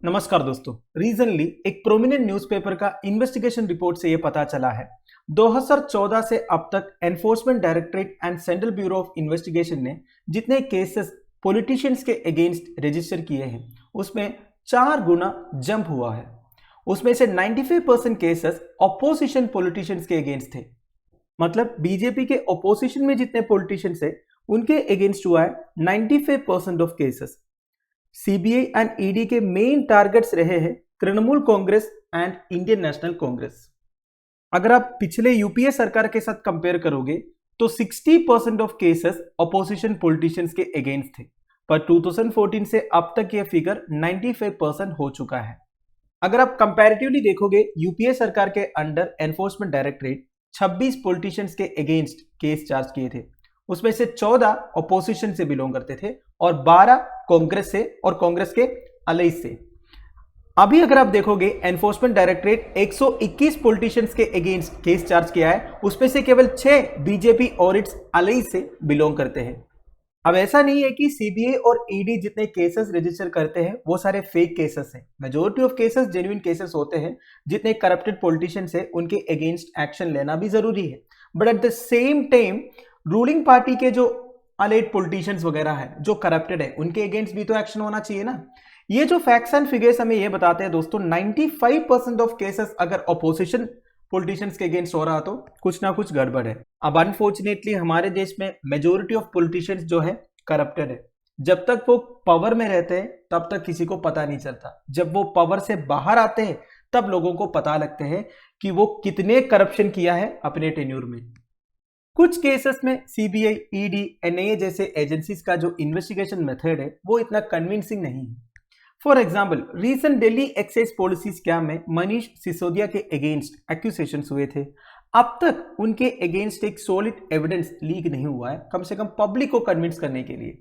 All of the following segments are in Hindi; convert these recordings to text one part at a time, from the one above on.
नमस्कार दोस्तों। रीजनली एक प्रोमिनेंट न्यूज़पेपर का इन्वेस्टिगेशन रिपोर्ट से यह पता चला है 2014 से अब तक enforcement directorate and central bureau of investigation ने जितने केसेस पॉलिटिशियंस के अगेंस्ट रजिस्टर किए हैं उसमें 4 गुना जंप हुआ है। उसमें से 95% केसेस ऑपोजिशन पॉलिटिशियंस के अगेंस्ट थे। मतलब बीजेपी के ऑपोजिशन में जितने पॉलिटिशियंस है उनके अगेंस्ट हुआ है 95% of cases. CBI and ED के मेन टारगेट्स रहे हैं Trinamool Congress and Indian national Congress. अगर आप पिछले यूपीए सरकार के साथ कंपेयर करोगे तो 60% ऑफ केसेस ऑपोजिशन पॉलिटिशियंस के अगेंस्ट थे, पर 2014 से अब तक यह फिगर 95% हो चुका है। अगर आप कंपैरेटिवली देखोगे यूपीए सरकार के अंडर एनफोर्समेंट डायरेक्टरेट 26 पॉलिटिशियंस के अगेंस्ट केस चार्ज किए थे, उसमें से 14 ऑपोजिशन से बिलोंग करते थे और 12 कांग्रेस से और कांग्रेस के अलाइज से। अभी अगर आप देखोगे एनफोर्समेंट डायरेक्टरेट 121 पॉलिटिशियंस के अगेंस्ट केस चार्ज किया है, उसमें से केवल 6 बीजेपी और इट्स अलाइज से बिलोंग करते हैं। अब ऐसा नहीं है कि सीबीआई और ईडी जितने केसेस रजिस्टर करते हैं वो सारे फेक केसेस हैं। Majority of cases genuine cases होते हैं। जितने करप्टेड पॉलिटिशियंस है उनके अगेंस्ट एक्शन लेना भी जरूरी है, but at the same time ruling party के जो अलाइड पॉलिटिशियंस वगैरह है जो करप्टेड है उनके अगेंस्ट भी तो एक्शन होना चाहिए ना। ये जो फैक्ट्स एंड फिगर्स हमें ये बताते हैं दोस्तों, 95% ऑफ केसेस अगर ऑपोजिशन पॉलिटिशियंस के अगेंस्ट हो रहा तो कुछ ना कुछ गड़बड़ है। अब अनफॉर्चुनेटली हमारे देश में मेजोरिटी ऑफ पॉलिटिशियंस जो है करप्टेड है। जब तक वो पावर में रहते हैं तब तक किसी को पता नहीं चलता, जब वो पावर से बाहर आते हैं तब लोगों को पता लगते हैं कि वो कितने करप्शन किया है अपने टेन्यूर में। कुछ केसेस में सीबीआई, ईडी, एनआईए जैसे एजेंसीज का जो इन्वेस्टिगेशन मेथड है वो इतना कन्विंसिंग नहीं है। For example, recent Delhi excise policy scam में मनीष सिसोदिया के अगेंस्ट एक्यूजेशंस हुए थे। अब तक उनके अगेंस्ट एक सॉलिड एविडेंस लीक नहीं हुआ है, कम से कम पब्लिक को कन्विंस करने के लिए।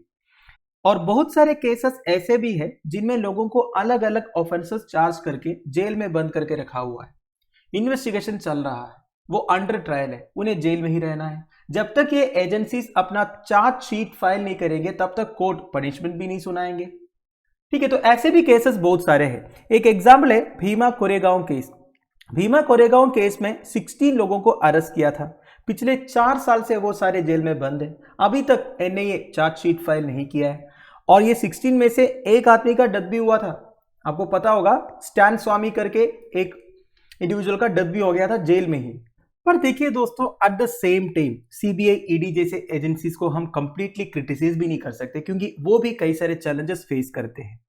और बहुत सारे केसेस ऐसे भी हैं जिनमें लोगों को अलग अलग ऑफेंसेस चार्ज करके जेल में बंद करके रखा हुआ है। इन्वेस्टिगेशन चल रहा है, वो अंडर ट्रायल है, उन्हें जेल में ही रहना है। जब तक ये एजेंसीज अपना चार्जशीट फाइल नहीं करेंगे तब तक कोर्ट पनिशमेंट भी नहीं सुनाएंगे। ठीक है, तो ऐसे भी केसेस बहुत सारे हैं। एक एग्जाम्पल है भीमा कोरेगांव केस। भीमा कोरेगांव केस में 16 लोगों को अरेस्ट किया था। पिछले 4 साल से वो सारे जेल में बंद है। अभी तक एनआईए चार्जशीट फाइल नहीं किया है। और ये 16 में से एक आदमी का डेथ भी हुआ था। आपको पता होगा, स्टैन स्वामी करके एक इंडिविजुअल का डेथ भी हो गया था जेल में ही। पर देखिए दोस्तों, at the same time CBI, ED जैसे एजेंसीज को हम कंप्लीटली क्रिटिसाइज भी नहीं कर सकते, क्योंकि वो भी कई सारे चैलेंजेस फेस करते हैं।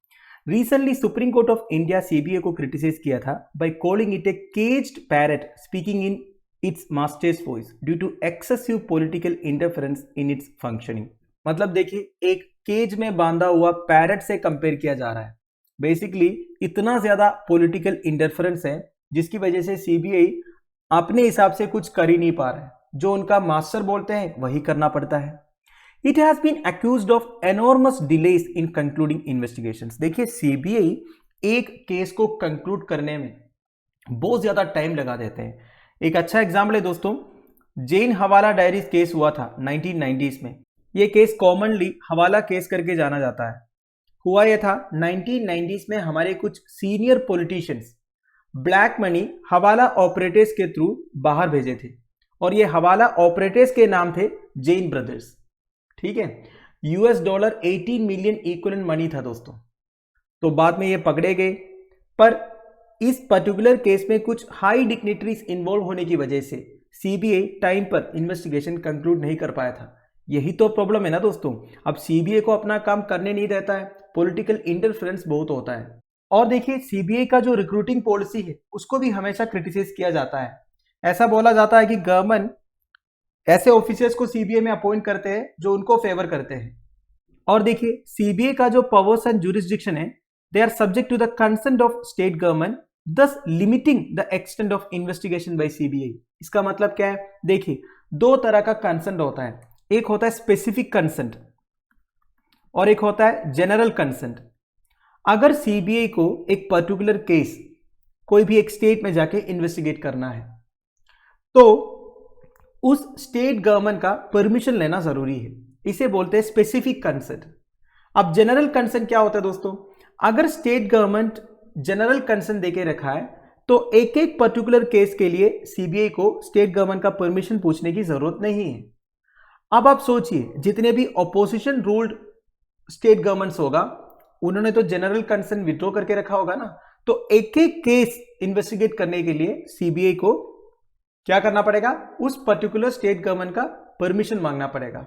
Recently Supreme Court of India CBI को क्रिटिसाइज किया था by calling it a caged parrot speaking in its master's voice due to excessive political interference in its functioning. मतलब देखिए, एक केज में बांधा हुआ पैरट से कंपेयर किया जा रहा है। बेसिकली इतना ज्यादा पॉलिटिकल इंटरफेरेंस है जिसकी वजह से सीबीआई अपने हिसाब से कुछ कर ही नहीं पा रहा है। जो उनका मास्टर बोलते हैं वही करना पड़ता है। It has been accused of enormous delays in concluding investigations. देखिए, सीबीआई एक केस को कंक्लूड करने में बहुत ज्यादा टाइम लगा देते हैं। एक अच्छा एग्जाम्पल है दोस्तों, जैन हवाला डायरीज केस हुआ था 1990s में। यह केस कॉमनली हवाला केस करके जाना जाता है। हुआ यह था 1990s में हमारे कुछ सीनियर पॉलिटिशियंस ब्लैक मनी हवाला ऑपरेटर्स के थ्रू बाहर भेजे थे, और ये हवाला ऑपरेटर्स के नाम थे जैन ब्रदर्स। ठीक है, $18 मिलियन इक्विवेलेंट मनी था दोस्तों। तो बाद में ये पकड़े गए, पर इस पर्टिकुलर केस में कुछ हाई डिग्निटरीज इन्वॉल्व होने की वजह से सीबीआई टाइम पर इन्वेस्टिगेशन कंक्लूड नहीं कर पाया था। यही तो प्रॉब्लम है ना दोस्तों। अब सीबीआई को अपना काम करने नहीं देता है, पॉलिटिकल इंटरफेरेंस बहुत होता है। और देखिए, सीबीआई का जो रिक्रूटिंग पॉलिसी है उसको भी हमेशा क्रिटिसाइज किया जाता है। ऐसा बोला जाता है कि गवर्नमेंट ऐसे ऑफिसर्स को सीबीआई में अपॉइंट करते हैं जो उनको फेवर करते हैं। और देखिए, सीबीआई का जो पावर्स एंड जुरिस्डिक्शन है, they are subject to the consent of state government, thus limiting the extent of investigation by CBI. इसका मतलब क्या है? देखिए, 2 तरह का कंसेंट होता है। एक होता है स्पेसिफिक कंसेंट और एक होता है जनरल कंसेंट। अगर सीबीआई को एक पर्टिकुलर केस कोई भी एक स्टेट में जाके इन्वेस्टिगेट करना है तो उस स्टेट गवर्नमेंट का परमिशन लेना जरूरी है। इसे बोलते हैं स्पेसिफिक कंसेंट। अब जनरल कंसेंट क्या होता है दोस्तों? अगर स्टेट गवर्नमेंट जनरल कंसर्न देके रखा है, तो एक एक पर्टिकुलर केस के लिए सीबीआई को स्टेट गवर्नमेंट का परमिशन पूछने की जरूरत नहीं है। अब आप सोचिए, जितने भी ऑपोजिशन रूल्ड स्टेट गवर्नमेंट्स होगा, उन्होंने तो जनरल कंसर्न विड्रॉ करके रखा होगा ना, तो एक एक केस इन्वेस्टिगेट करने के लिए सीबीआई को क्या करना पड़ेगा, उस पर्टिकुलर स्टेट गवर्नमेंट का परमिशन मांगना पड़ेगा।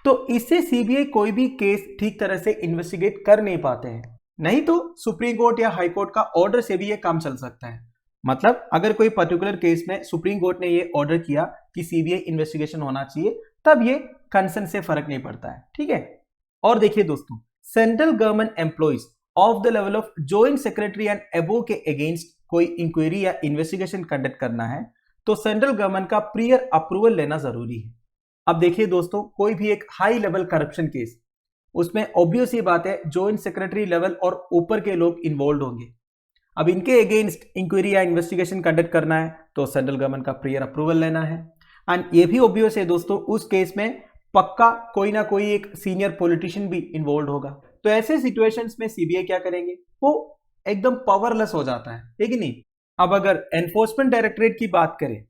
तो इससे सीबीआई कोई भी केस ठीक तरह से इन्वेस्टिगेट कर नहीं पाते हैं। नहीं तो सुप्रीम कोर्ट या हाई कोर्ट का ऑर्डर से भी ये काम चल सकता है। मतलब अगर कोई पर्टिकुलर केस में सुप्रीम कोर्ट ने ये ऑर्डर किया कि सीबीआई इन्वेस्टिगेशन होना चाहिए, तब ये कंसर्न से फर्क नहीं पड़ता है, ठीक है। और देखिए दोस्तों, central government employees of the level of joint secretary and above के अगेंस्ट कोई इंक्वायरी या इन्वेस्टिगेशन कंडक्ट करना है तो सेंट्रल गवर्नमेंट का प्रियर अप्रूवल लेना जरूरी है। अब देखिए दोस्तों, कोई भी एक हाई लेवल करप्शन केस, उसमें ऑब्वियस ही बात है जॉइंट सेक्रेटरी लेवल और ऊपर के लोग इन्वॉल्व होंगे। अब इनके अगेंस्ट इंक्वायरी या इन्वेस्टिगेशन कंडक्ट करना है तो सेंट्रल गवर्नमेंट का प्रियर अप्रूवल लेना है। एंड ये भी ऑब्वियस है दोस्तों, उस केस में पक्का कोई ना कोई एक सीनियर पॉलिटिशियन भी इन्वॉल्व होगा। तो ऐसे सिचुएशंस में सीबीआई क्या करेंगे, वो एकदम पावरलेस हो जाता है कि नहीं। अब अगर एनफोर्समेंट डायरेक्टरेट की बात करें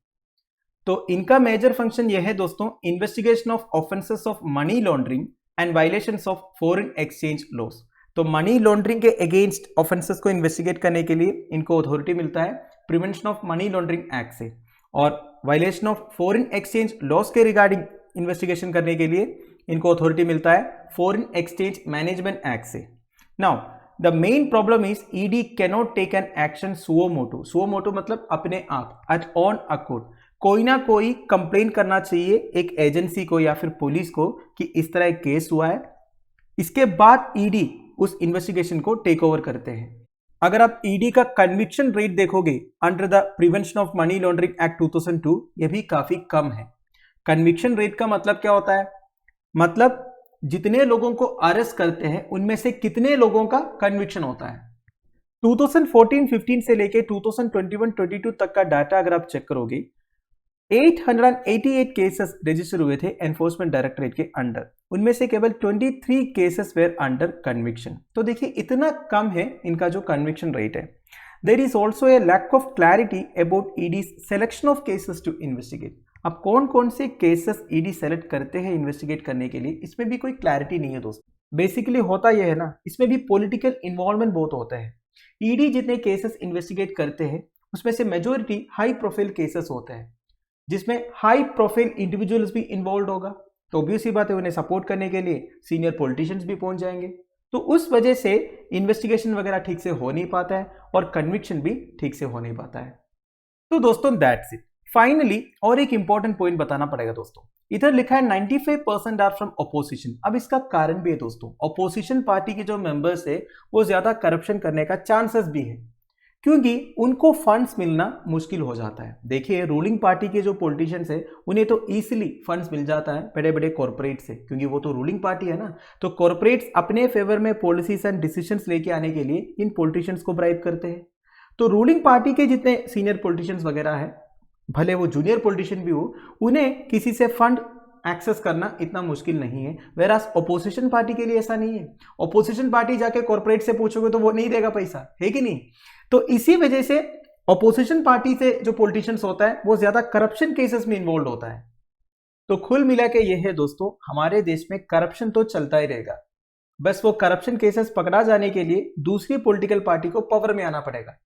तो इनका मेजर फंक्शन यह है दोस्तों, investigation of offences of money laundering and violations of foreign exchange laws. तो मनी लॉन्ड्रिंग के अगेंस्ट ऑफेंसेस को इन्वेस्टिगेट करने के लिए इनको अथॉरिटी मिलता है prevention of money laundering act से, और violation of foreign exchange laws के रिगार्डिंग इन्वेस्टिगेशन करने के लिए इनको अथॉरिटी मिलता है फॉरेन एक्सचेंज मैनेजमेंट एक्ट से। Now the main problem is ED cannot take an action suo motto. Suo motu मतलब अपने आप, एट ऑन अकॉर्ड। कोई ना कोई कंप्लेन करना चाहिए एक एजेंसी को या फिर पुलिस को कि इस तरह एक केस हुआ है, इसके बाद ईडी उस इन्वेस्टिगेशन को टेक ओवर करते हैं। अगर आप ईडी का कन्विक्शन रेट देखोगे under the prevention of money laundering act 2002, यह भी काफी कम है। कन्विक्शन रेट का मतलब क्या होता है, मतलब जितने लोगों को अरेस्ट करते हैं उनमें से कितने लोगों का कन्विक्शन होता है। 2014-15 से लेके 2021-22 तक का डाटा अगर आप चेक करोगे, 888 केसेस रजिस्टर हुए थे एनफोर्समेंट डायरेक्टरेट के अंडर, उनमें से केवल 23 केसेस वेयर अंडर कन्विक्शन। तो देखिए इतना कम है इनका जो कन्विक्शन रेट है। There is also a lack of clarity about ED's selection of cases to investigate. अब कौन कौन से केसेस ईडी सेलेक्ट करते हैं इन्वेस्टिगेट करने के लिए, इसमें भी कोई क्लैरिटी नहीं है दोस्तों। बेसिकली होता यह है ना, इसमें भी पॉलिटिकल इन्वॉल्वमेंट बहुत होता है। ईडी जितने केसेस इन्वेस्टिगेट करते हैं उसमें से मेजोरिटी हाई प्रोफाइल केसेस होते हैं, जिसमें हाई प्रोफाइल इंडिविजुअल्स भी इन्वॉल्व होगा। तो ऑब्वियस ही बात है, उन्हें सपोर्ट करने के लिए सीनियर पॉलिटिशियंस भी पहुंच जाएंगे। तो उस वजह से इन्वेस्टिगेशन वगैरह ठीक से हो नहीं पाता है और कन्विक्शन भी ठीक से हो नहीं पाता है। तो दोस्तों दैट्स इट। फाइनली और एक इंपॉर्टेंट पॉइंट बताना पड़ेगा दोस्तों, इधर लिखा है 95% आर फ्रॉम अपोजिशन। अब इसका कारण भी है दोस्तों, अपोजिशन पार्टी के जो मेंबर्स है वो ज्यादा करप्शन करने का चांसेस भी है, क्योंकि उनको फंड्स मिलना मुश्किल हो जाता है। देखिए रूलिंग पार्टी के जो पॉलिटिशियंस है उन्हें तो इजीली फंड्स मिल जाता है बड़े बड़े कॉर्पोरेट से, क्योंकि वो तो रूलिंग पार्टी है ना। तो कॉर्पोरेट्स अपने फेवर में पॉलिसीज एंड डिसीजंस लेके आने के लिए इन पॉलिटिशियंस को ब्राइब करते हैं। तो रूलिंग पार्टी के जितने सीनियर पॉलिटिशियंस वगैरह है, भले वो जूनियर पॉलिटिशियन भी हो, उन्हें किसी से फंड एक्सेस करना इतना मुश्किल नहीं है। वेरास ऑपोजिशन पार्टी के लिए ऐसा नहीं है। ऑपोजिशन पार्टी जाके कॉर्पोरेट से पूछोगे तो वो नहीं देगा पैसा, है कि नहीं। तो इसी वजह से ऑपोजिशन पार्टी से जो पॉलिटिशियंस होता है वो ज्यादा करप्शन केसेस में इन्वॉल्व होता है। तो कुल मिला के ये है दोस्तों, हमारे देश में करप्शन तो चलता ही रहेगा, बस वो करप्शन केसेस पकड़ा जाने के लिए दूसरी पॉलिटिकल पार्टी को पावर में आना पड़ेगा।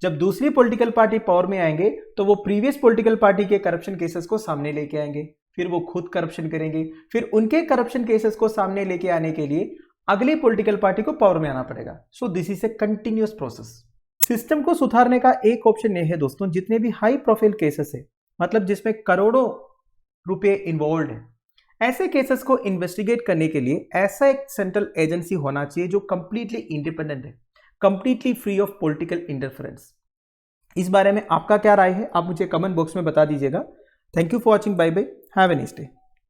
जब दूसरी पॉलिटिकल पार्टी पावर में आएंगे तो वो प्रीवियस पॉलिटिकल पार्टी के करप्शन केसेस को सामने लेके आएंगे, फिर वो खुद करप्शन करेंगे, फिर उनके करप्शन केसेस को सामने लेके आने के लिए अगली पॉलिटिकल पार्टी को पावर में आना पड़ेगा। So this is a continuous process. System को सुधारने का एक ऑप्शन यह है दोस्तों, जितने भी हाई प्रोफाइल केसेस है, मतलब जिसमें करोड़ों रुपए इन्वॉल्व है, ऐसे केसेस को इन्वेस्टिगेट करने के लिए ऐसा एक सेंट्रल एजेंसी होना चाहिए जो कंप्लीटली इंडिपेंडेंट है, completely free of political interference. इस बारे में आपका क्या राय है, आप मुझे कमेंट बॉक्स में बता दीजिएगा। Thank you for watching, bye bye, have a nice day.